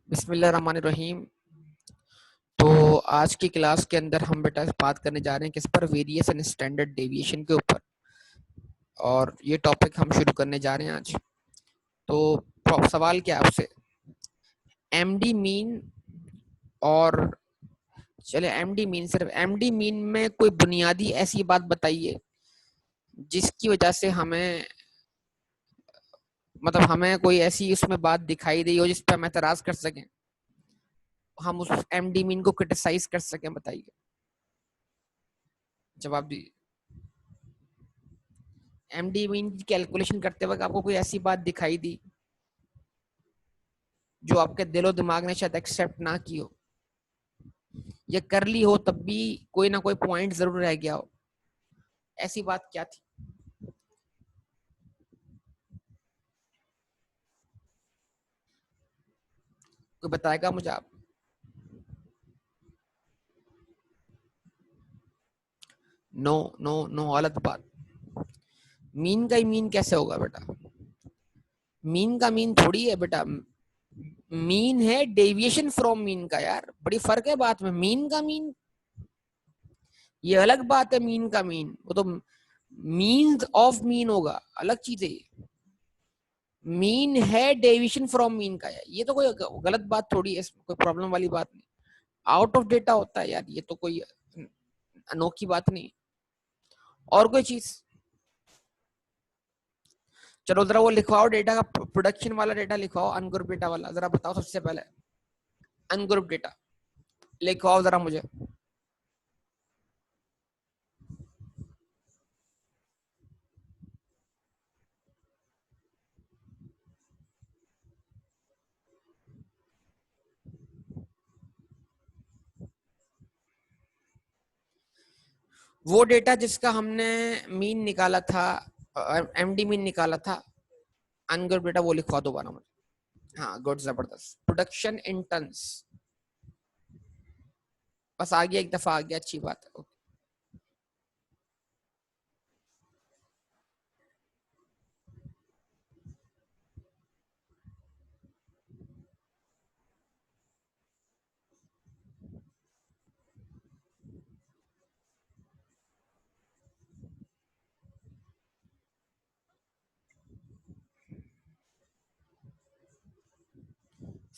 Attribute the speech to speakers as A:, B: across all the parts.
A: बिस्मिल्लाहिर्रहमानिर्रहीम। तो आज की क्लास के अंदर हम बेटा बात करने जा रहे हैं किस पर, वेरिएशन स्टैंडर्ड डेविएशन के ऊपर। और ये टॉपिक हम शुरू करने जा रहे हैं आज। तो सवाल क्या है आपसे, एमडी मीन और चले एमडी मीन, सिर्फ एमडी मीन में कोई बुनियादी ऐसी बात बताइए जिसकी वजह से हमें हमें कोई ऐसी उसमें बात दिखाई दी हो जिस पर हम एतराज कर सकें, हम उस एमडी मीन को क्रिटिसाइज कर सकें। बताइए, जवाब दीजिए। एमडी मीन की कैलकुलेशन करते वक्त आपको कोई ऐसी बात दिखाई दी जो आपके दिलो दिमाग ने शायद एक्सेप्ट ना की हो, या कर ली हो तब भी कोई ना कोई पॉइंट जरूर रह गया हो, ऐसी बात क्या थी? कोई बताएगा मुझे? आप नो नो नो, गलत बात। मीन का ही मीन कैसे होगा बेटा? मीन का मीन थोड़ी है बेटा, मीन है डेविएशन फ्रॉम मीन का। यार बड़ी फर्क है बात में। मीन का मीन ये अलग बात है, मीन का मीन वो तो मीन ऑफ मीन होगा, अलग चीज है। मीन है डेविएशन फ्रॉम मीन का, ये तो कोई गलत बात थोड़ी है, इसमें कोई प्रॉब्लम वाली बात नहीं। आउट ऑफ डेटा होता है यार, ये तो कोई अनोखी बात नहीं। और कोई चीज? चलो जरा वो लिखवाओ, डेटा का प्रोडक्शन वाला डेटा लिखवाओ, अनग्रुप डेटा वाला। जरा बताओ सबसे पहले अनग्रुप डेटा लिखवाओ जरा मुझे। वो डेटा जिसका हमने मीन निकाला था, एमडी मीन निकाला था, अनग्रुप डेटा, वो लिखवा दोबारा मुझे। हाँ गुड, जबरदस्त। प्रोडक्शन इन टन्स, बस आ गया, एक दफा आ गया, अच्छी बात है।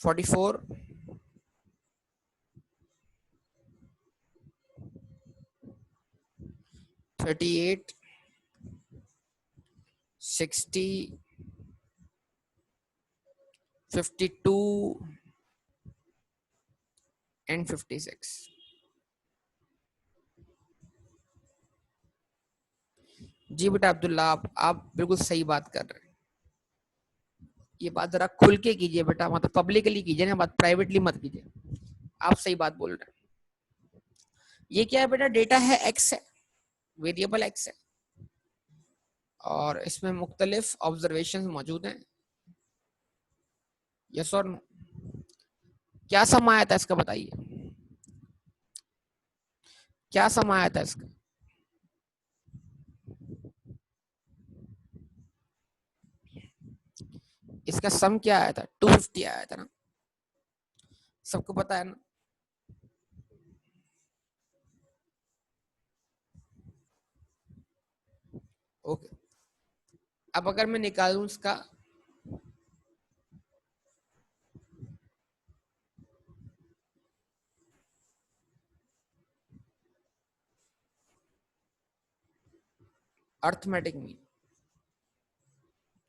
A: 44, 38, 60, 52 एंड 56। जी बेटा अब्दुल्ला, आप बिल्कुल सही बात कर रहे हैं। ये बात जरा खुल के कीजिए बेटा, पब्लिकली कीजिए ना बात, प्राइवेटली मत कीजिए। आप सही बात बोल रहे हैं। ये क्या है बेटा? डेटा है, एक्स है, वेरिएबल एक्स है, और इसमें मुख्तलिफ ऑब्जर्वेशन मौजूद हैं। यस और नो? क्या समाया था इसका बताइए, क्या समाया था इसका? इसका सम क्या आया था? 250 आया था ना, सबको पता है ना? ओके, अब अगर मैं निकालूं इसका अर्थमेटिक मीन,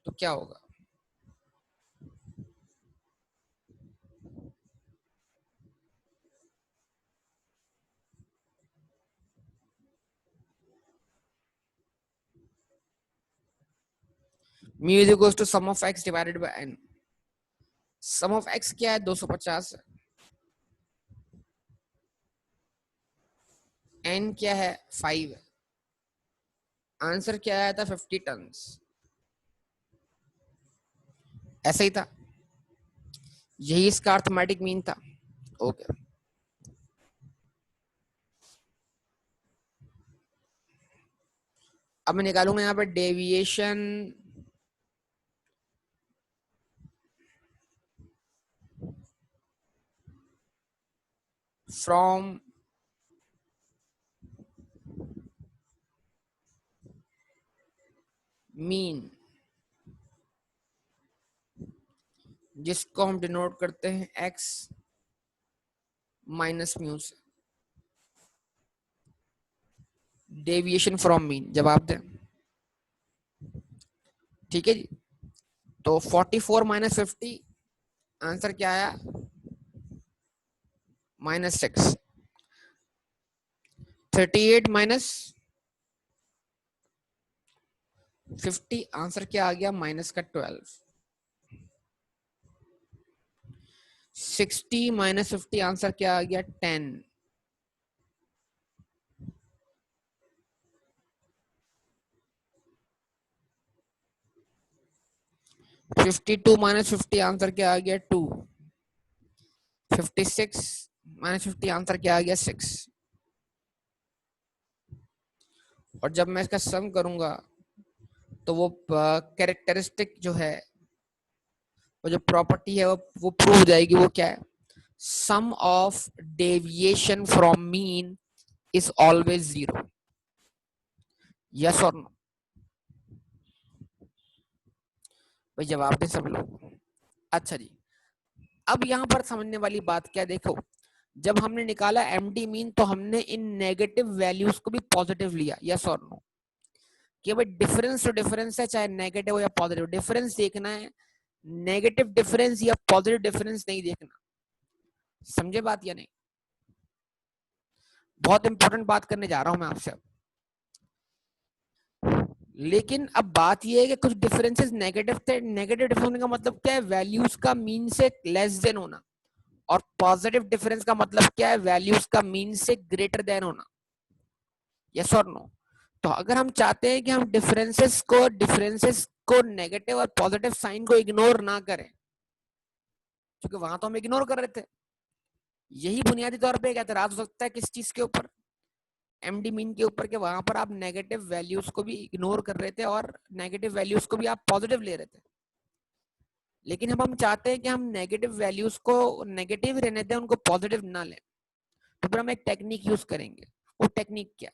A: तो क्या होगा? Mu is equal to sum of x divided by n. Sum of x क्या है? 250 है। एन क्या है? 5 है। आंसर क्या आया था? 50 टन्स। ऐसा ही था, यही इसका अर्थमेटिक मीन था। ओके, अब मैं निकालूंगा यहाँ पे डेविएशन फ्रॉम मीन, जिसको हम डिनोट करते हैं x माइनस म्यू से। डेविएशन फ्रॉम मीन जवाब दें। ठीक है जी, तो 44 माइनस 50 आंसर क्या आया? -6। 38 माइनस 50 आंसर क्या आ गया? -12। 60 माइनस 50 आंसर क्या आ गया? 10। 52 माइनस 50 आंसर क्या आ गया? 2। 56 माइनस 50 आंसर क्या आ गया? 6। और जब मैं इसका सम करूंगा तो वो कैरेक्टरिस्टिक जो है, वो जो प्रॉपर्टी है वो प्रूव हो जाएगी। वो क्या है? Sum of deviation from mean is always 0। Yes और नो? भाई जवाब दे सब लोग। अच्छा जी, अब यहाँ पर समझने वाली बात क्या, देखो जब हमने निकाला एमडी मीन तो हमने इन नेगेटिव वैल्यूज को भी पॉजिटिव लिया। यस और नो? कि भाई डिफरेंस तो डिफरेंस है, चाहे नेगेटिव हो या पॉजिटिव, डिफरेंस देखना है। नेगेटिव डिफरेंस या पॉजिटिव डिफरेंस नहीं देखना। समझे बात या नहीं? बहुत इंपॉर्टेंट बात करने जा रहा हूं मैं आपसे। लेकिन अब बात यह है कि कुछ डिफरेंसेस नेगेटिव थे। नेगेटिव डिफरेंस होने का मतलब क्या है? वैल्यूज का मीन से लेस देन होना। और पॉजिटिव डिफरेंस का मतलब क्या है? वैल्यूज का मीन से ग्रेटर देन होना। यस और नो? तो अगर हम चाहते हैं कि हम डिफरेंसेस को नेगेटिव और पॉजिटिव साइन को इग्नोर ना करें, क्योंकि वहां तो हम इग्नोर कर रहे थे, यही बुनियादी तौर पे एक एतराज हो सकता है किस चीज के ऊपर? एमडी मीन के ऊपर, के वहां पर आप नेगेटिव वैल्यूज को भी इग्नोर कर रहे थे और नेगेटिव वैल्यूज को भी आप पॉजिटिव ले रहे थे। लेकिन अब हम चाहते हैं कि हम नेगेटिव वैल्यूज को नेगेटिव रहने दें, उनको पॉजिटिव ना लें। तो फिर हम एक टेक्निक यूज करेंगे। वो टेक्निक क्या?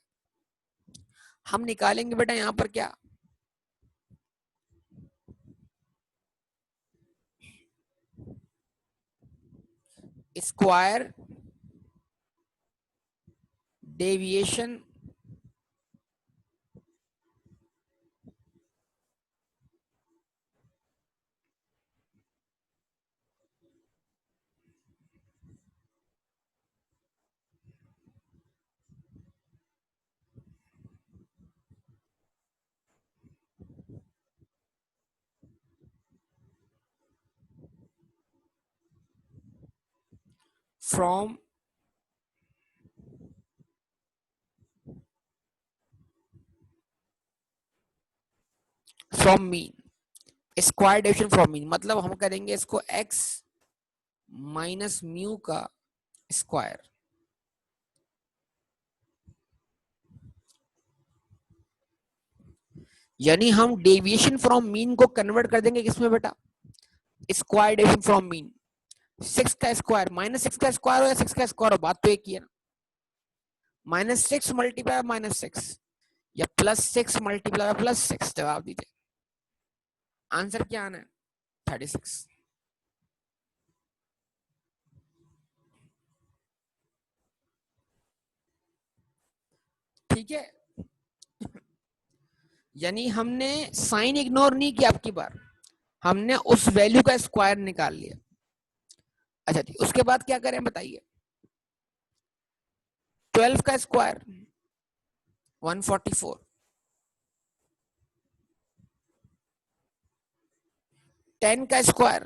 A: हम निकालेंगे बेटा यहाँ पर क्या? Square deviation from mean. Square deviation from mean मतलब हम करेंगे इसको x माइनस म्यू का स्क्वायर। यानी हम डेविएशन फ्रॉम मीन को कन्वर्ट कर देंगे किसमें बेटा? Square deviation from mean. 6 का स्क्वायर, -6 का स्क्वायर हो या 6 का स्क्वायर हो, बात तो एक ही है ना। -6 मल्टीप्लाई -6 या +6 मल्टीप्लाई +6, जवाब दीजिए। आंसर क्या आना है? 36। ठीक है, यानी हमने साइन इग्नोर नहीं किया आपकी बार, हमने उस वैल्यू का स्क्वायर निकाल लिया। अच्छा जी, उसके बाद क्या करें बताइए? 12 का स्क्वायर 144, 10 का स्क्वायर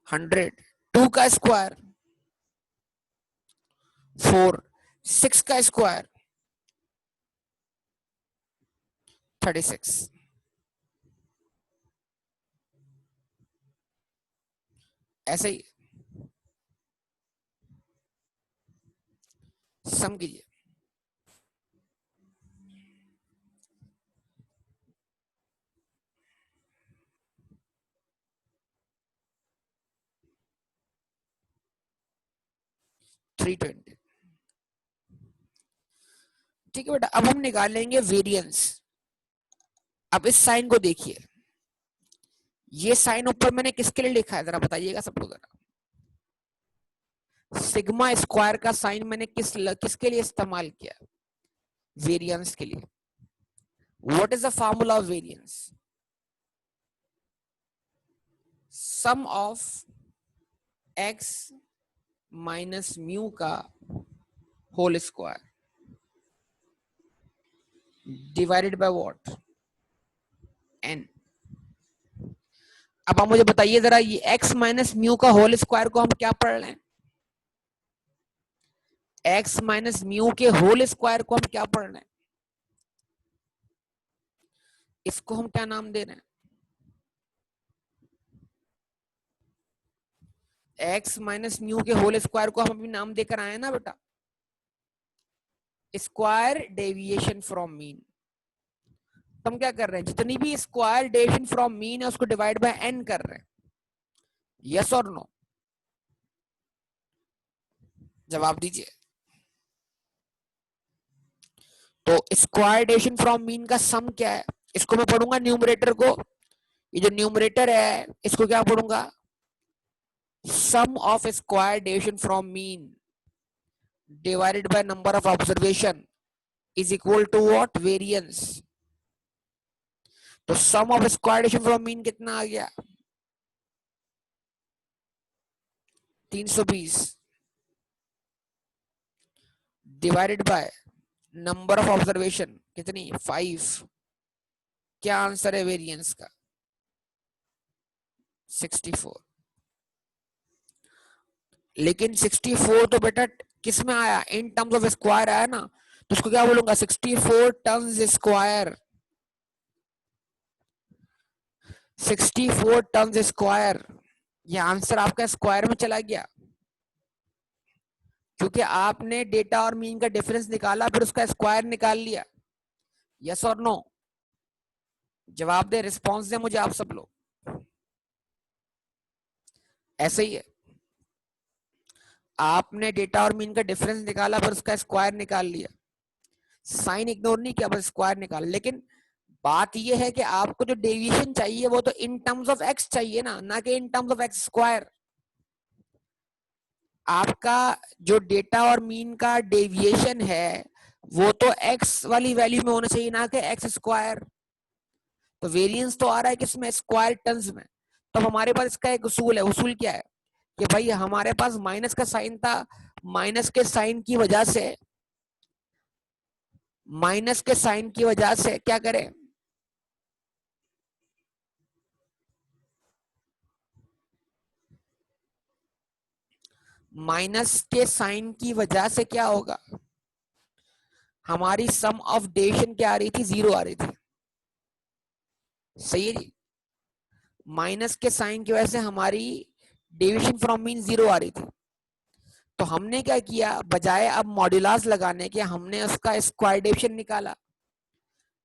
A: 100, 2 का स्क्वायर 4, 6 का स्क्वायर 36। ऐसे ही सम कीजिए। 320। ठीक है बेटा, अब हम निकालेंगे वेरिएंस। अब इस साइन को देखिए, ये साइन ऊपर मैंने किसके लिए लिखा है जरा बताइएगा सब लोग जरा। सिग्मा स्क्वायर का साइन मैंने किसके लिए इस्तेमाल किया? वेरिएंस के लिए। What is the formula of variance? Sum of X minus mu का whole square divided by what? N. अब आप मुझे बताइए जरा, ये एक्स माइनस म्यू का होल स्क्वायर को हम क्या पढ़ रहे हैं? एक्स माइनस म्यू के होल स्क्वायर को हम क्या पढ़ रहे हैं? इसको हम क्या नाम दे रहे हैं? एक्स माइनस म्यू के होल स्क्वायर को हम अभी नाम देकर आए ना बेटा, स्क्वायर डेविएशन फ्रॉम मीन। हम क्या कर रहे हैं, जितनी भी स्क्वायर डेविएशन फ्रॉम मीन है उसको डिवाइड बाय एन कर रहे हैं। यस और नो? जवाब दीजिए। तो स्क्वायर डेविएशन फ्रॉम मीन का सम क्या है? इसको मैं पढ़ूंगा न्यूमरेटर को, ये जो न्यूमरेटर है इसको क्या पढ़ूंगा? Sum of square deviation from mean divided by number of observation is equal to what? Variance. तो sum of square deviation from mean कितना आ गया? 320 divided by number of observation कितनी? 5। क्या आंसर है वेरिएंस का? 64। लेकिन 64 तो बेटा किस में आया? इन टर्म्स ऑफ स्क्वायर आया ना, तो उसको क्या बोलूंगा? 64 टर्म्स स्क्वायर। 64 terms square. ये आंसर आपका स्क्वायर में चला गया, क्योंकि आपने डेटा और मीन का डिफरेंस निकाला फिर उसका स्क्वायर निकाल लिया। यस और नो? जवाब दे, रिस्पॉन्स दे मुझे आप सब लोग। ऐसे ही है, आपने डेटा और मीन का डिफरेंस निकाला फिर उसका स्क्वायर निकाल लिया, साइन इग्नोर नहीं किया, बस स्क्वायर निकाल। लेकिन बात यह है कि आपको जो डेविएशन चाहिए वो तो इन टर्म्स ऑफ एक्स चाहिए ना कि in terms of x square. आपका जो डेटा और मीन का डेविएशन है वो तो एक्स वाली वैल्यू में होना चाहिए, ना कि एक्स स्क्वायर। तो वेरिएंस तो आ रहा है किसमें? स्क्वायर टर्म्स में। तो हमारे पास इसका एक उसूल है। उसूल क्या है कि भाई हमारे पास माइनस का साइन था, माइनस के साइन की वजह से क्या करें? माइनस के साइन की वजह से क्या होगा? हमारी सम ऑफ डेविएशन क्या आ रही थी? 0 आ रही थी। सही है जी। माइनस के साइन की वजह से हमारी डेविएशन फ्रॉम मीन 0 आ रही थी। तो हमने क्या किया, बजाय अब मॉड्यूलस लगाने के हमने उसका स्क्वायर डेविएशन निकाला,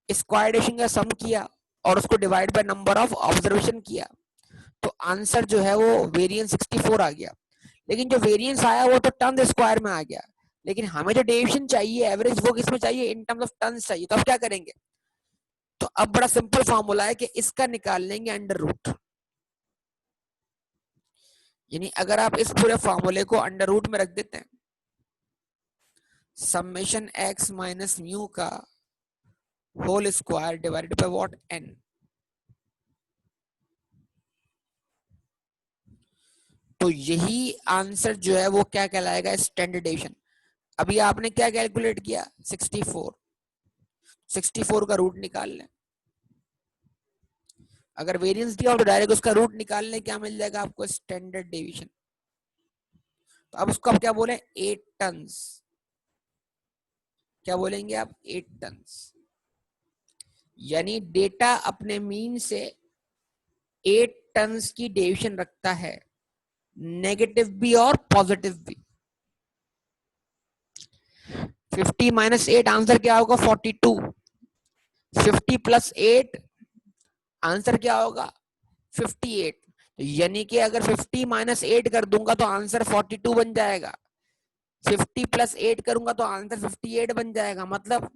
A: स्क्वायर डेविएशन का सम किया और उसको divide by number of observation किया। तो आंसर जो है वो वेरिएंस 64 आ गया। लेकिन जो वेरिएंस आया वो तो टर्न स्क्वायर में आ गया, लेकिन हमें जो डेविएशन चाहिए एवरेज वो किसमें चाहिए? इन टर्म्स ऑफ टर्न्स चाहिए। तो अब क्या करेंगे? तो अब बड़ा सिंपल फॉर्मूला है कि इसका निकाल लेंगे अंडर रूट। यानी अगर आप इस पूरे फॉर्मूले को अंडर रूट में रख देते हैं, समेशन एक्स माइनस म्यू का whole square divided by what? N. तो यही आंसर जो है वो क्या कहलाएगा? Standard deviation. अभी आपने क्या कैलकुलेट किया? 64। 64 का रूट निकाल लें। अगर वेरिएंस दिया हो तो डायरेक्ट उसका रूट निकाल लें, क्या मिल जाएगा आपको? Standard deviation. तो अब उसको आप क्या बोले? 8 टन्स। क्या बोलेंगे आप? 8 टन्स। यानी डेटा अपने मीन से 8 टन्स की डेविएशन रखता है, नेगेटिव भी और पॉजिटिव भी। 50 माइनस 8 आंसर क्या होगा? 42। 50 प्लस 8 आंसर क्या होगा? 58। यानी कि अगर 50 माइनस 8 कर दूंगा तो आंसर 42 बन जाएगा। 50 प्लस 8 करूंगा तो आंसर 58 बन जाएगा। मतलब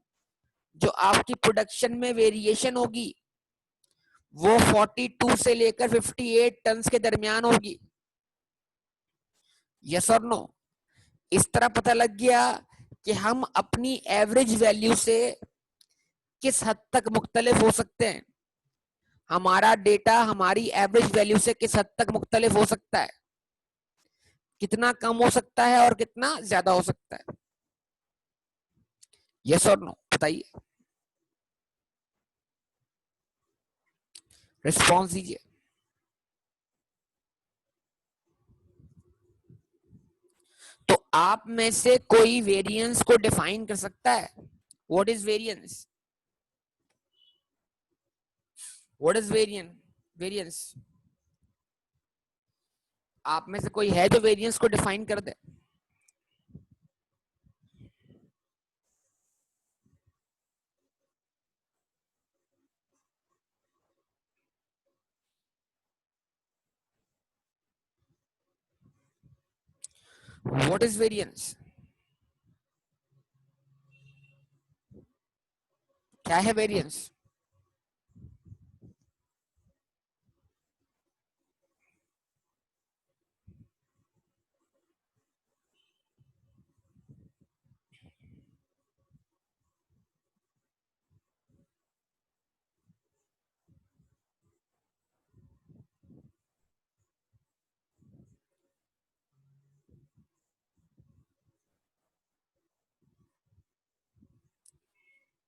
A: जो आपकी प्रोडक्शन में वेरिएशन होगी वो 42 से लेकर 58 टन के दरमियान होगी। यस और नो? इस तरह पता लग गया कि हम अपनी एवरेज वैल्यू से किस हद तक मुख्तलिफ हो सकते हैं। हमारा डेटा हमारी एवरेज वैल्यू से किस हद तक मुख्तलिफ हो सकता है, कितना कम हो सकता है और कितना ज्यादा हो सकता है। यस और नो बताइए, रिस्पॉन्स दीजिए। तो आप में से कोई वेरिएंस को डिफाइन कर सकता है? What is variance? What is variance? आप में से कोई है जो वेरिएंस को डिफाइन कर दे? What is variance? क्या है वेरिएंस?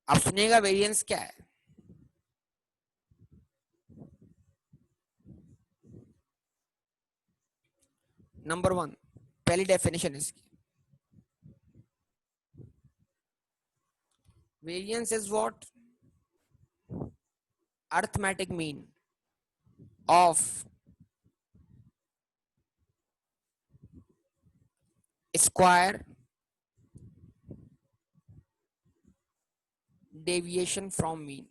A: आप सुनिएगा वेरिएंस क्या है। नंबर 1, पहली डेफिनेशन इसकी, variance is what? Arithmetic mean of square deviation from mean.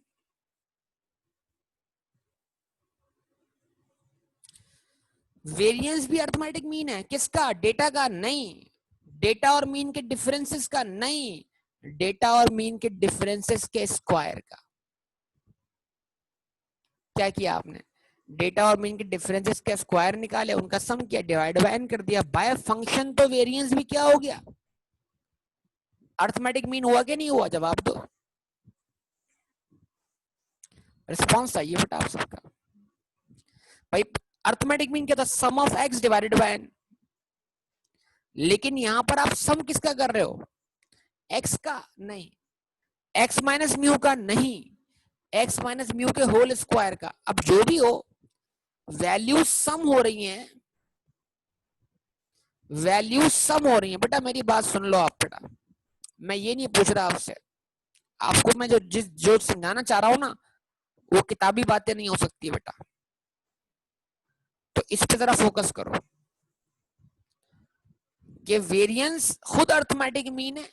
A: Variance भी अरिथमेटिक मीन है, किसका? डेटा का? नहीं। डेटा और मीन के डिफरेंसेस का? नहीं। डेटा और मीन के डिफरेंसेस के स्क्वायर का। क्या किया आपने? डेटा और मीन के डिफरेंसेस के स्क्वायर निकाले, उनका सम किया, डिवाइड बाय n कर दिया। बाय फंक्शन तो वेरिएंस भी क्या हो गया? अरिथमेटिक मीन हुआ कि नहीं हुआ? जवाब दो, रिस्पॉन्स चाहिए बेटा आप सबका। भाई अरिथमेटिक मीन क्या था? Sum of x divided by n। लेकिन यहां पर आप सम किसका कर रहे हो? x का? नहीं। x माइनस म्यू का? नहीं। x माइनस म्यू के होल स्क्वायर का। अब जो भी हो, वैल्यू सम हो रही हैं, वैल्यू सम हो रही है। बेटा मेरी बात सुन लो आप बेटा, मैं ये नहीं पूछ रहा आपसे, आपको मैं जो समझाना चाह रहा हूं ना, वो किताबी बातें नहीं हो सकती बेटा। तो इस पे जरा फोकस करो कि वेरिएंस खुद अरिथमेटिक मीन है,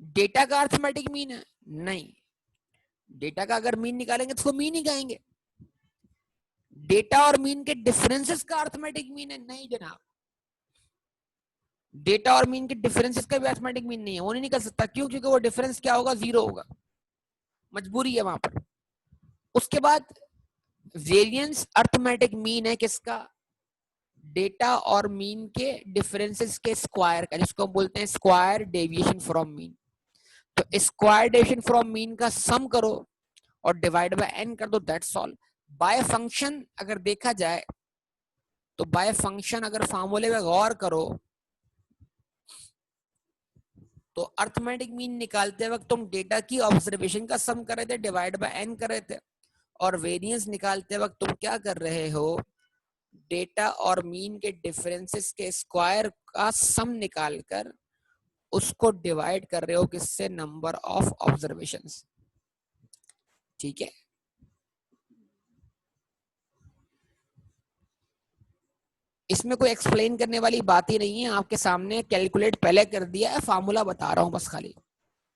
A: डेटा का अरिथमेटिक मीन है? नहीं। डेटा का अगर मीन निकालेंगे तो उसको मीन ही कहेंगे। डेटा और मीन के डिफरेंसेस का अरिथमेटिक मीन है? नहीं जनाब। डेटा और मीन के डिफरेंसेस का भी अरिथमेटिक मीन नहीं है, वो नहीं निकल सकता। क्यों? क्योंकि वो डिफरेंस क्या होगा? 0 होगा, मजबूरी है वहां पर। उसके बाद वेरिएंस अरिथमेटिक मीन है किसका? डेटा और मीन के डिफरेंसेस के स्क्वायर का, जिसको हम बोलते हैं स्क्वायर डेविएशन फ्रॉम मीन। तो स्क्वायर डेविएशन फ्रॉम मीन का सम करो और डिवाइड बाय n कर दो, दैट्स ऑल। बाय फंक्शन अगर देखा जाए तो बाय फंक्शन अगर फार्मूले में गौर करो तो अरिथमेटिक मीन निकालते वक्त तुम डेटा की ऑब्जर्वेशन का सम कर रहे थे, डिवाइड बाय n कर रहे थे, और वेरिएंस निकालते वक्त तुम क्या कर रहे हो? डेटा और मीन के डिफरेंसेस के स्क्वायर का सम निकालकर उसको डिवाइड कर रहे हो किससे? Number of observations. ठीक है? इसमें कोई एक्सप्लेन करने वाली बात ही नहीं है, आपके सामने कैलकुलेट पहले कर दिया है, फार्मूला बता रहा हूं बस। खाली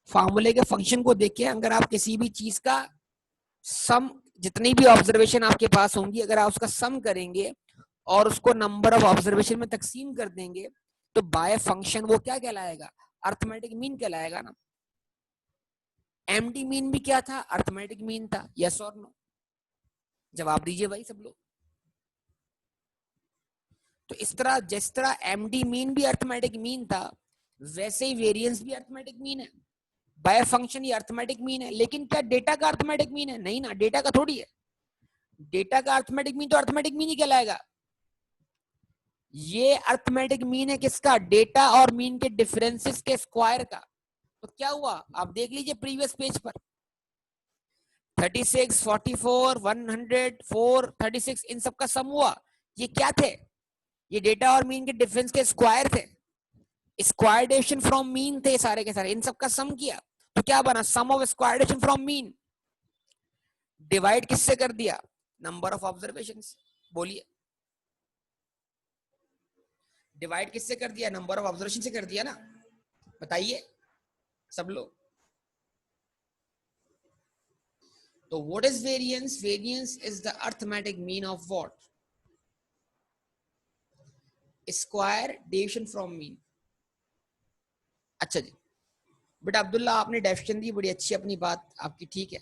A: फार्मूले के फंक्शन को देखिए, अगर आप किसी भी चीज का सम, जितनी भी ऑब्जर्वेशन आपके पास होंगी, अगर आप उसका सम करेंगे और उसको नंबर ऑफ ऑब्जर्वेशन में तकसीम कर देंगे तो बाय फंक्शन वो क्या कहलाएगा, अर्थमेटिक मीन कहलाएगा ना। एमडी मीन भी क्या था, अर्थमेटिक मीन था, यस और नो, जवाब दीजिए भाई सब लोग। तो इस तरह जिस तरह एमडी मीन भी अर्थमेटिक मीन था, वैसे ही वेरिएंस भी अर्थमेटिक मीन है। बाय फंक्शन ये अर्थमेटिक मीन है, लेकिन क्या डेटा का अर्थमेटिक मीन है, नहीं ना, डेटा का थोड़ी है। डेटा का अर्थमेटिक मीन तो अर्थमेटिक मीन ही कहलाएगा। ये अर्थमेटिक मीन है किसका, डेटा और मीन के डिफरेंसेस के स्क्वायर का। तो क्या हुआ आप देख लीजिए प्रीवियस पेज पर, 36, 44, 100, 4, 36 इन सब का सम हुआ। ये क्या थे, ये डेटा और मीन के डिफरेंस के स्क्वायर थे, स्क्वायर डेविएशन फ्रॉम मीन थे सारे के सारे, इन सब का सम किया तो क्या बना, sum of square deviation from mean. Divide किससे कर दिया, नंबर ऑफ ऑब्जर्वेशंस। बोलिए, डिवाइड किससे कर दिया, नंबर ऑफ ऑब्जर्वेशन से कर दिया ना। बताइए सब लोग। तो what is variance, variance is the arithmetic mean of what, square deviation from mean. अच्छा जी बेटा अब्दुल्ला आपने डेफिनेशन दी, बड़ी अच्छी अपनी बात आपकी, ठीक है।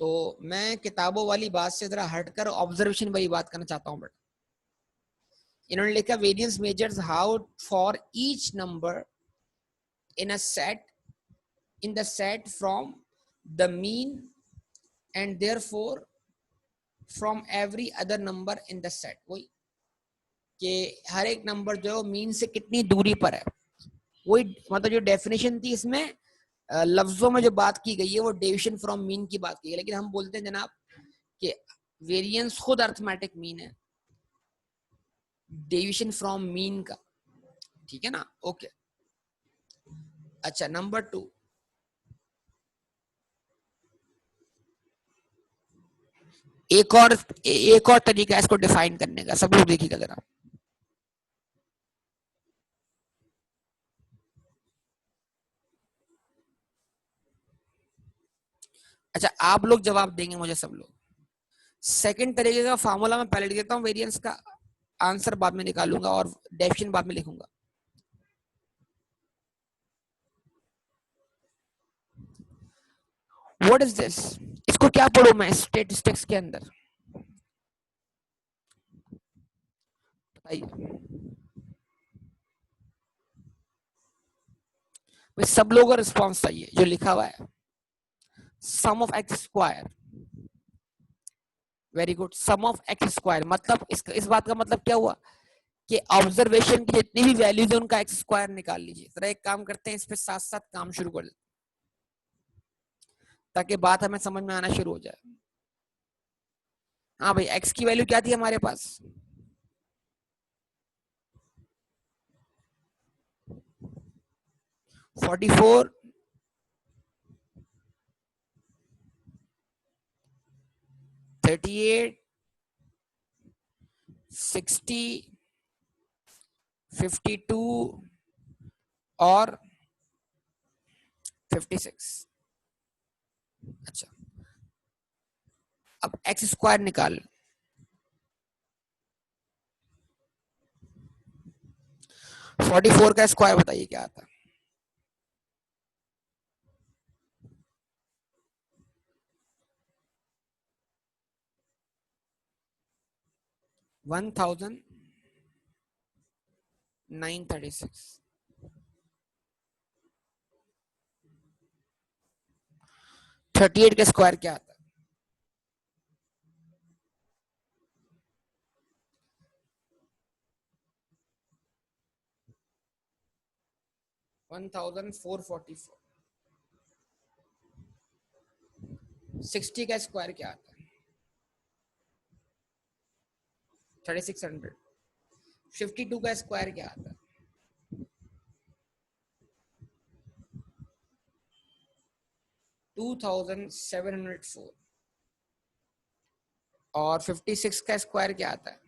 A: तो मैं किताबों वाली बात से जरा हटकर ऑब्जर्वेशन वाली बात करना चाहता हूँ बेटा। इन्होंने लिखा variance measures how for each number in a set, in the set from the mean and therefore from every other number in the set। वही कि हर एक नंबर जो मीन से कितनी दूरी पर है, वही मतलब जो डेफिनेशन थी इसमें लफ्जों में जो बात की गई है वो डेविएशन फ्रॉम मीन की बात की है। लेकिन हम बोलते हैं जनाब कि वेरिएंस खुद अर्थमेटिक मीन है डेविएशन फ्रॉम मीन का, ठीक है ना, ओके। अच्छा नंबर 2, एक और तरीका है इसको डिफाइन करने का, सब लोग देखिएगा जरा। अच्छा आप लोग जवाब देंगे मुझे सब लोग। सेकंड तरीके का फार्मूला मैं पहले लिख देता हूँ, वेरिएंस का आंसर बाद में निकालूंगा और डेफिनेशन बाद में लिखूंगा। व्हाट इज दिस, इसको क्या पढ़ूं मैं स्टैटिस्टिक्स के अंदर, बताइए सब लोगों का रिस्पॉन्स चाहिए। जो लिखा हुआ है sum of x square, very good, sum of x square मतलब इस बात का मतलब क्या हुआ कि ऑब्जर्वेशन की जितनी भी वैल्यूज है उनका एक्स स्क्वायर निकाल लीजिए। जरा एक काम करते हैं, इस पे साथ साथ काम शुरू कर देते ताकि बात हमें समझ में आना शुरू हो जाए। हाँ भाई एक्स की वैल्यू क्या थी हमारे पास, 44, 38, 60, 52 और 56। अच्छा अब एक्स स्क्वायर निकाल, 44 का स्क्वायर बताइए क्या आता है, 1936। 38 का स्क्वायर क्या आता है, 1444। 60 का स्क्वायर क्या आता है, 3600। 52 का स्क्वायर क्या आता है, 2704। और 56 का स्क्वायर क्या आता है,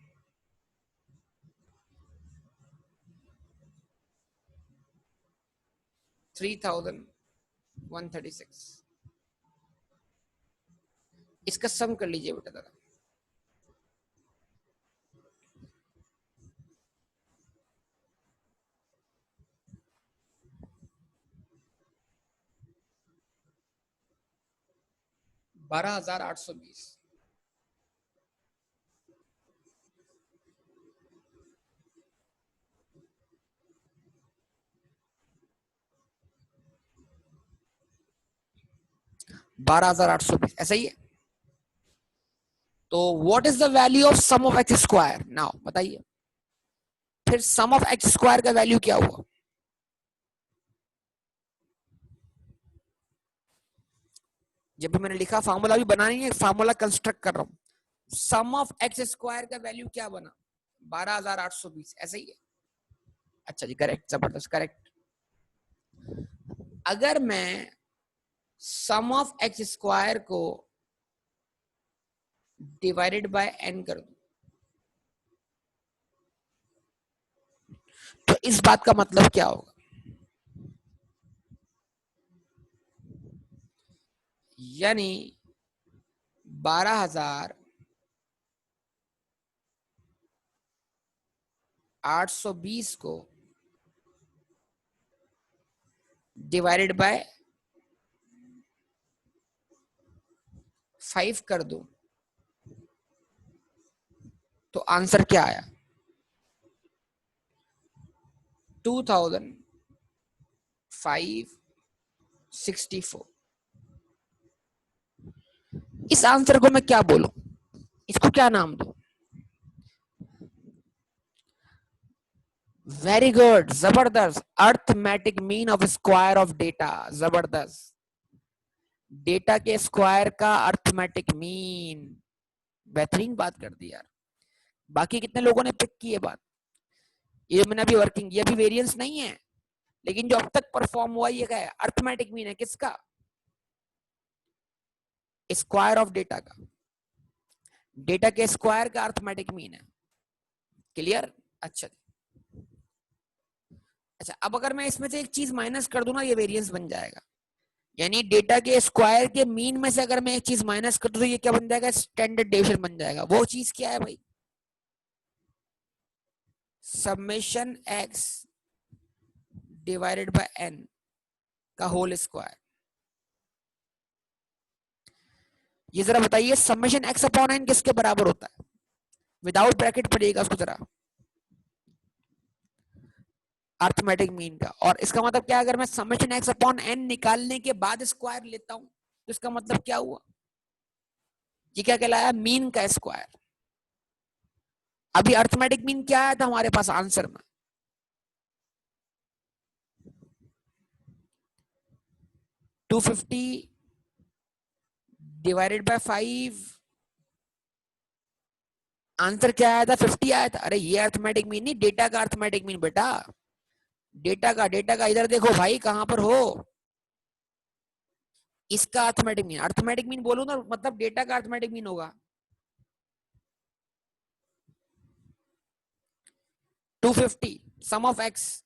A: 3136। इसका सम कर लीजिए बेटा जरा, 12,820। बारह हजार आठ सौ बीस ऐसा ही है। तो what is the value of sum of x square now बताइए। फिर सम ऑफ एक्स स्क्वायर का वैल्यू क्या हुआ? जब भी मैंने लिखा फार्मूला भी बना नहीं है, फार्मूला कंस्ट्रक्ट कर रहा हूं। सम ऑफ एक्स स्क्वायर का वैल्यू क्या बना? 12,820 ऐसा ही है। अच्छा जी, करेक्ट, जबरदस्त, करेक्ट। अगर मैं सम ऑफ एक्स स्क्वायर को डिवाइडेड बाय एन कर दूं तो इस बात का मतलब क्या होगा? यानी 12,820 को डिवाइडेड बाय 5 कर दूं तो आंसर क्या आया? 2,564। इस आंसर को मैं क्या बोलूं? इसको क्या नाम दूं? वेरी गुड, जबरदस्त। Arithmetic mean of square of data, जबरदस्त। डेटा के स्क्वायर का अर्थमेटिक मीन। बेहतरीन बात कर दी यार। बाकी कितने लोगों ने पिक की है बात? ये मैंने अभी वर्किंग, ये अभी वेरिएंस नहीं है, लेकिन जो अब तक परफॉर्म हुआ ये क्या है? अर्थमेटिक मीन है। किसका? स्क्वायर ऑफ डेटा का। डेटा के स्क्वायर का अर्थमेटिक मीन है। क्लियर? अच्छा अच्छा, अब अगर मैं इसमें से एक चीज माइनस कर दूं ना, ये वेरिएंस बन जाएगा। यानी डेटा के स्क्वायर के मीन में से अगर मैं एक चीज माइनस कर दूं तो ये क्या बन जाएगा? स्टैंडर्ड डेविएशन बन जाएगा। वो चीज क्या है भाई? Summation x divided by N का होल स्क्वायर। ये जरा बताइए, समेशन एक्स अपॉन एन किसके बराबर होता है? विदाउट ब्रैकेट पढ़िएगा उसको जरा। अर्थमेटिक मीन का। और इसका मतलब क्या? अगर मैं समेशन एक्स अपॉन एन निकालने के बाद स्क्वायर लेता हूं तो इसका मतलब क्या हुआ? ये क्या कहलाया? मीन का स्क्वायर। अभी अर्थमेटिक मीन क्या आया था हमारे पास आंसर में? 250 डिवाइडेड बाय 5। आंसर क्या आया था? 50 आया था। अरे ये अर्थमेटिक मीन नहीं, डेटा का अर्थमेटिक मीन बेटा। डेटा का इधर देखो भाई, कहां पर हो? इसका अर्थमेटिक मीन, अर्थमेटिक मीन बोलूं ना मतलब डेटा का अर्थमेटिक मीन होगा 250 सम ऑफ एक्स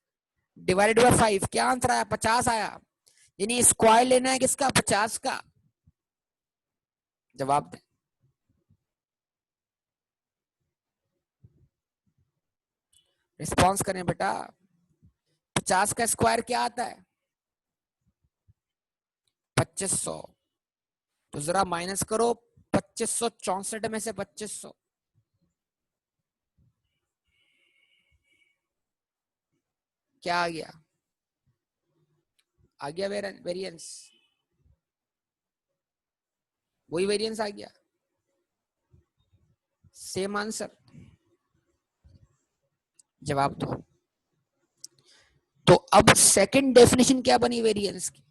A: डिवाइडेड बाय 5। क्या आंसर आया? 50 आया। यानी स्क्वायर लेना है किसका? 50 का। जवाब दे। रिस्पॉन्स करें बेटा। 50 का स्क्वायर क्या आता है? 2500। तो जरा माइनस करो 2564 में से 2500। क्या आ गया? आ गया वेरिएंस। वही वेरिएंस आ गया। Same answer. जवाब दो। तो अब सेकंड डेफिनेशन क्या बनी वेरिएंस की?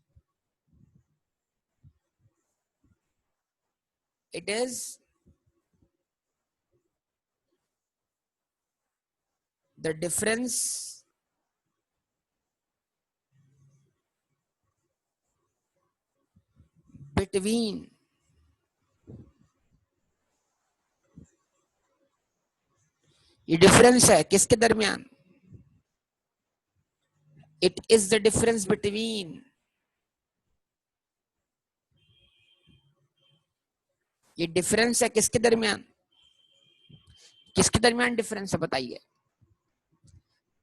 A: It is the difference between ये डिफरेंस है किसके दरमियान? It is the difference between, ये डिफरेंस है किसके दरमियान? किसके दरमियान डिफरेंस है बताइए?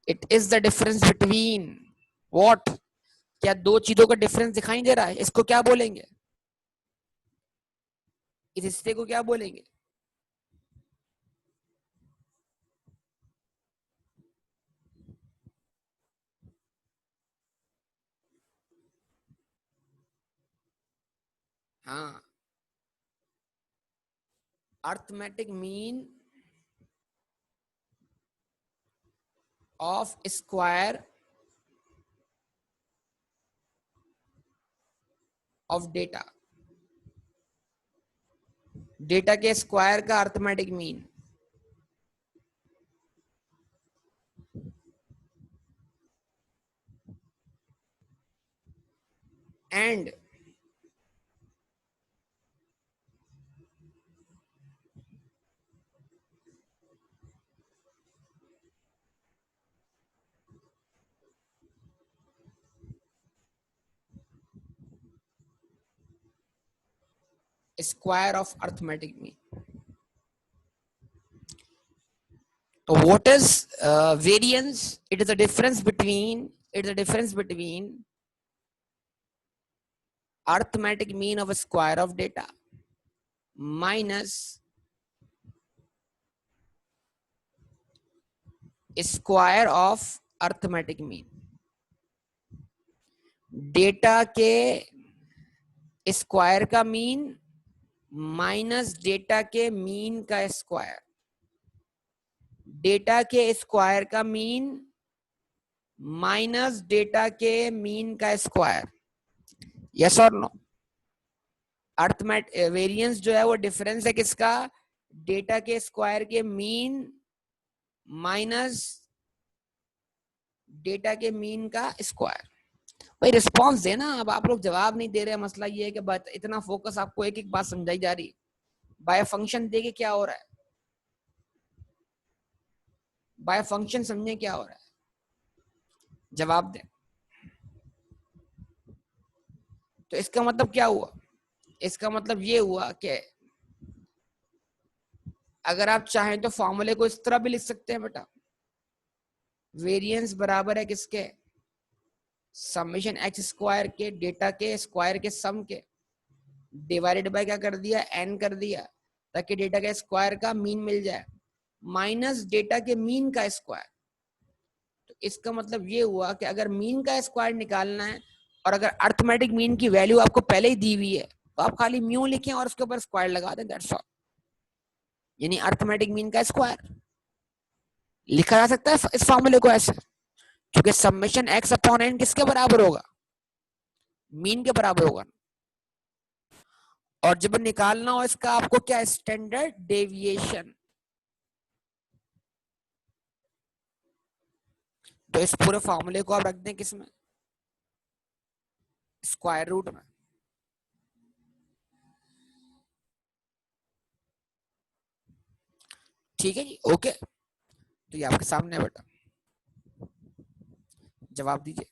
A: It is the difference between what? क्या दो चीजों का डिफरेंस दिखाई दे रहा है? इसको क्या बोलेंगे? इस हिस्से को क्या बोलेंगे? हाँ, arithmetic mean of square of data, data के स्क्वायर का arithmetic mean. And square of arithmetic mean. तो what is variance? It is a difference between, it is a difference between arithmetic mean of a square of data minus square of arithmetic mean। Data के square का mean minus data के mean का square, data के square का mean minus data के mean का square. Yes और no? Arithmetic variance जो है वो डिफरेंस है किसका? डेटा के स्क्वायर के मीन माइनस डेटा के मीन का स्क्वायर। भाई रिस्पांस देना, अब आप लोग जवाब नहीं दे रहे। मसला ये है कि बात इतना फोकस आपको एक एक बात समझाई जा रही है। बाय फंक्शन देखे क्या हो रहा है, बाय फंक्शन समझे क्या हो रहा है, जवाब दे। तो इसका मतलब क्या हुआ? इसका मतलब ये हुआ कि अगर आप चाहें तो फॉर्मूले को इस तरह भी लिख सकते हैं बेटा, वेरिएंस बराबर है किसके? समेशन एक्स स्क्वायर के डेटा के स्क्वायर के सम के, डिवाइडेड बाय क्या कर दिया? एन कर दिया, ताकि डेटा के स्क्वायर का मीन मिल जाए, माइनस डेटा के मीन का स्क्वायर। तो इसका मतलब ये हुआ कि अगर मीन का स्क्वायर निकालना है और अगर अर्थमेटिक मीन की वैल्यू आपको पहले ही दी हुई है तो आप खाली म्यू लिखें और उसके ऊपर स्क्वायर लगा दें, दैट्स ऑल। यानी अर्थमेटिक मीन का स्क्वायर लिखा जा सकता है इस फॉर्मूले को ऐसे, क्योंकि समेशन एक्स अपॉन एन किसके बराबर होगा? मीन के बराबर होगा। और जब निकालना हो इसका आपको क्या? Standard deviation. तो इस पूरे फॉर्मूले को आप रख दें किसमें? स्क्वायर रूट में। ठीक है जी, ओके। तो ये आपके सामने है बेटा, जवाब दीजिए।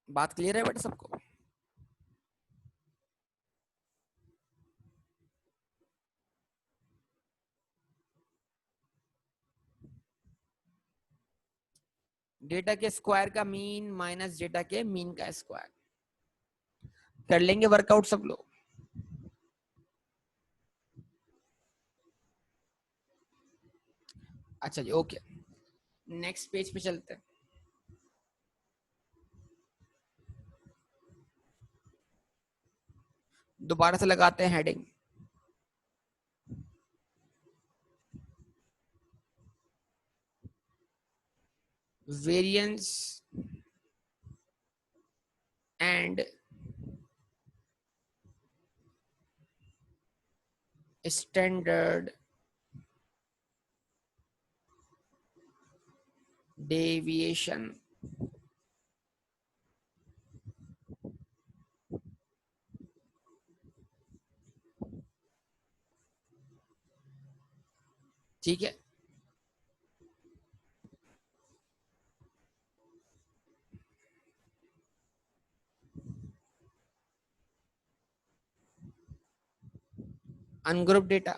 A: बात क्लियर है बेटा सबको? डेटा के स्क्वायर का मीन माइनस डेटा के मीन का स्क्वायर। कर लेंगे वर्कआउट सब लोग? अच्छा जी, ओके। नेक्स्ट पेज पे चलते हैं। दोबारा से लगाते हैं heading, variance and standard deviation. ठीक है, अनग्रुप डेटा,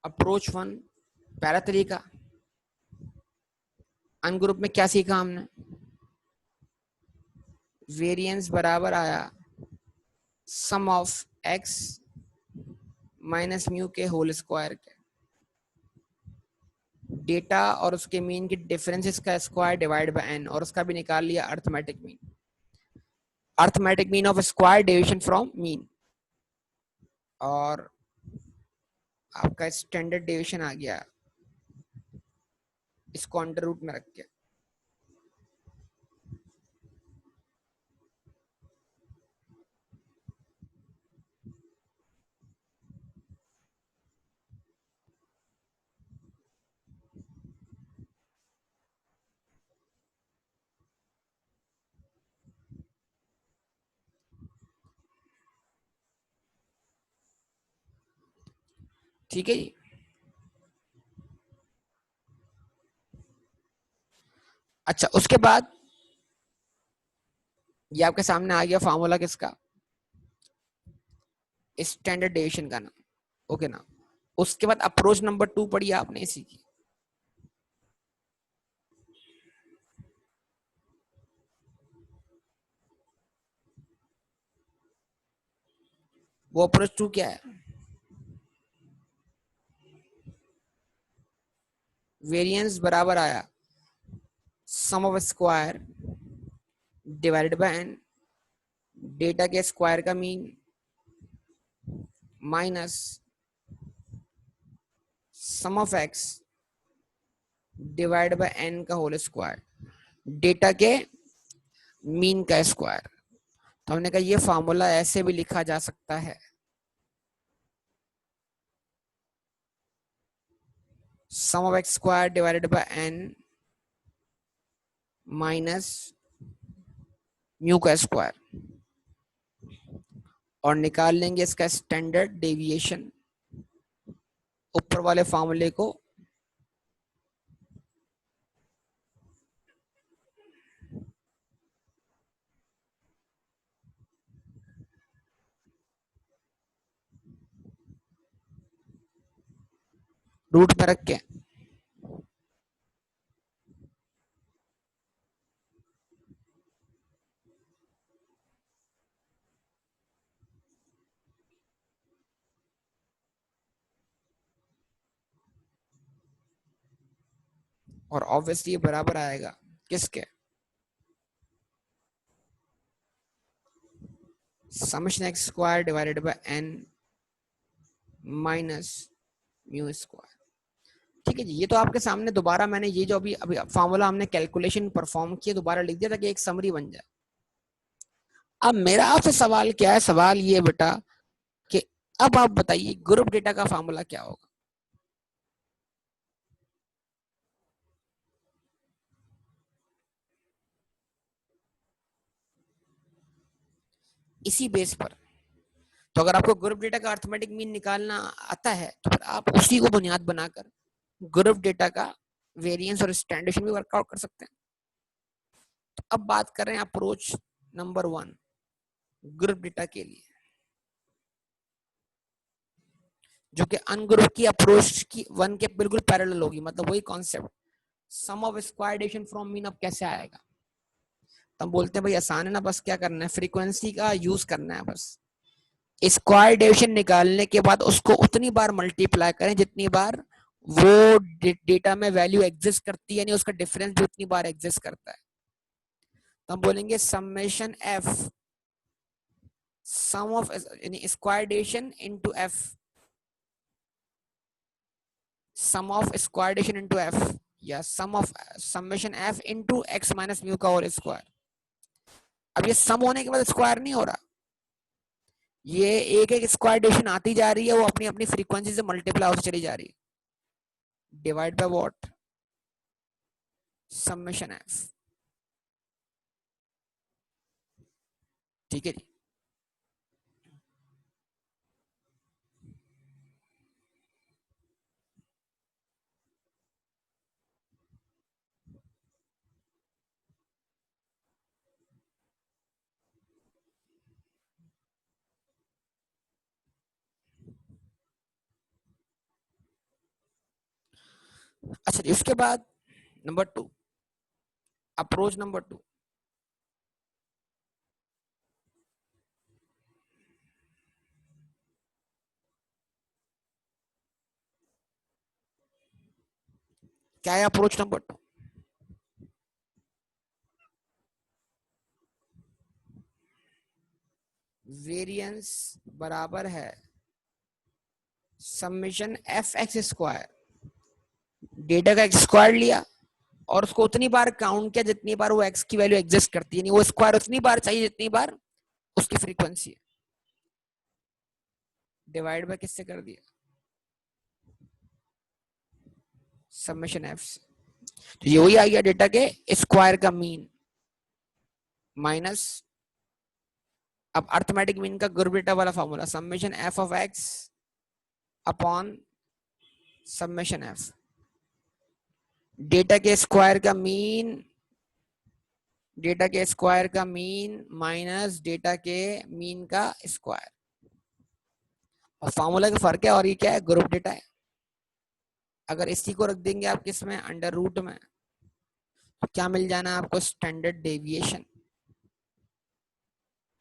A: अप्रोच वन, पहला तरीका। अन ग्रुप में क्या सीखा हमने? वेरिएंस बराबर आया sum of X minus mu के होल स्क्वायर के, डेटा और उसके मीन की डिफरेंसेस का स्क्वायर डिवाइड बाय एन, और उसका भी निकाल लिया arithmetic mean. Arithmetic mean of square deviation from mean, और आपका स्टैंडर्ड डेविएशन आ गया इसको अंडर रूट में रख के। ठीक है जी। अच्छा, उसके बाद ये आपके सामने आ गया फार्मूला किसका? स्टैंडर्ड डेविएशन का ना, ओके ना। उसके बाद अप्रोच नंबर 2 पढ़ी आपने इसी की। वो अप्रोच 2 क्या है? वेरिएंस बराबर आया sum of square divided by N, data के स्क्वायर का mean minus sum of X divide by N का होल स्क्वायर, डेटा के मीन का स्क्वायर। तो हमने कहा ये फार्मूला ऐसे भी लिखा जा सकता है, sum of x square divided by N minus mu का स्क्वायर, और निकाल लेंगे इसका स्टैंडर्ड डेविएशन ऊपर वाले फार्मूले को रूट में रख के। और ऑब्वियसली ये बराबर आएगा किसके? Summation x square divided by N minus mu square. ठीक है जी। ये तो आपके सामने दोबारा मैंने ये जो अभी अभी फार्मूला हमने कैलकुलेशन परफॉर्म किया दोबारा लिख दिया ताकि एक समरी बन जाए। अब मेरा आपसे सवाल क्या है? सवाल ये बेटा कि अब आप बताइए ग्रुप डेटा का फार्मूला क्या होगा? इसी बेस पर तो अगर आपको ग्रुप डेटा का अर्थमेटिक मीन निकालना आता है तो फिर आप उसी को बुनियाद बनाकर ग्रुप डेटा का वेरिएंस और स्टैंडर्ड भी वर्कआउट कर सकते हैं। तो अब बात कर रहे हैं अप्रोच नंबर 1 ग्रुप डेटा के लिए, जो कि अनग्रुप की अप्रोच की 1 के बिल्कुल पैरेलल होगी। मतलब वही concept, sum of square deviation from mean अब कैसे आएगा? तो हम बोलते हैं भाई आसान है ना, बस क्या करना है, फ्रीक्वेंसी का यूज करना है। बस स्क्वायर डेविएशन निकालने के बाद उसको उतनी बार मल्टीप्लाई करें जितनी बार वो डेटा में वैल्यू एग्जिस्ट करती है, यानी उसका डिफरेंस भी उतनी बार एग्जिस्ट करता है। तो हम बोलेंगे समेशन एफ सम ऑफ यानी square deviation into F, sum of square deviation into F, या sum of summation F into X minus mu का होल स्क्वायर। अब ये सम होने के बाद स्क्वायर नहीं हो रहा, ये एक एक स्क्वायर डेविएशन आती जा रही है, वो अपनी अपनी फ्रीक्वेंसी से मल्टीप्लाई होती चली जा रही है। Divide by what? Summation F. ठीक है जी। अच्छा जी, उसके बाद नंबर 2, अप्रोच नंबर 2, क्या है अप्रोच नंबर 2? वेरिएंस बराबर है summation F x square, data का एक्स स्क्वायर लिया और उसको उतनी बार काउंट किया जितनी बार वो एक्स की वैल्यू एग्जिस्ट करती है, यानी वो स्क्वायर उतनी बार चाहिए जितनी बार उसकी फ्रीक्वेंसी है, डिवाइड बाय किससे कर दिया, समेशन एफ से। तो ये वही आ गया डेटा के स्क्वायर का मीन माइनस, अब अर्थमेटिक मीन का ग्रुप डेटा वाला formula, summation F of x upon summation F, data के स्क्वायर का मीन, डेटा के स्क्वायर का मीन माइनस डेटा के मीन का स्क्वायर, और फॉर्मूला का फर्क है, और ये क्या है, ग्रुप डेटा है। अगर इसी को रख देंगे आप किस में, अंडर रूट में, तो क्या मिल जाना है आपको, standard deviation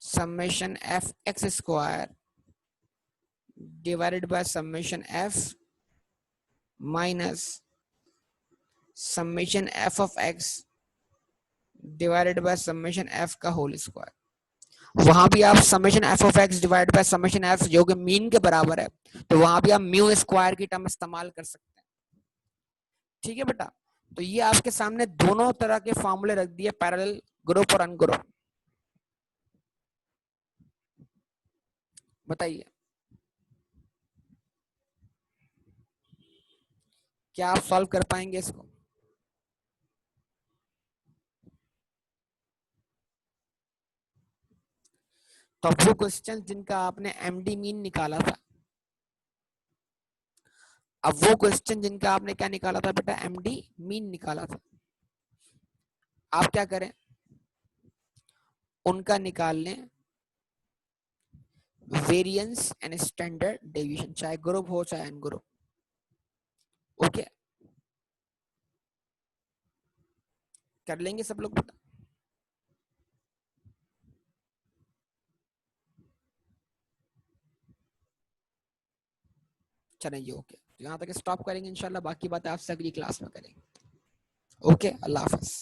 A: summation F x square divided by summation F minus summation F of x divided by summation F का होल स्क्वायर। वहां भी आप summation F of X divide by summation F जो कि मीन के बराबर है, तो वहां भी आप म्यू स्क्वायर की टर्म इस्तेमाल कर सकते हैं। ठीक है बेटा, तो ये आपके सामने दोनों तरह के फॉर्मूले रख दिए, पैरेलल ग्रुप और अनग्रुप। बताइए क्या आप सॉल्व कर पाएंगे इसको? तो वो क्वेश्चन जिनका आपने एमडी मीन निकाला था, अब वो क्वेश्चन जिनका आपने क्या निकाला था बेटा, एमडी मीन निकाला था, आप क्या करें, उनका निकाल लें वेरिएंस एंड स्टैंडर्ड डेविएशन, चाहे ग्रुप हो चाहे अनग्रुप। ओके, कर लेंगे सब लोग बेटा? चलेंगे, ओके, तो यहाँ तक स्टॉप करेंगे इंशाल्लाह, बाकी बात आपसे अगली क्लास में करेंगे। ओके, अल्लाह हाफिज।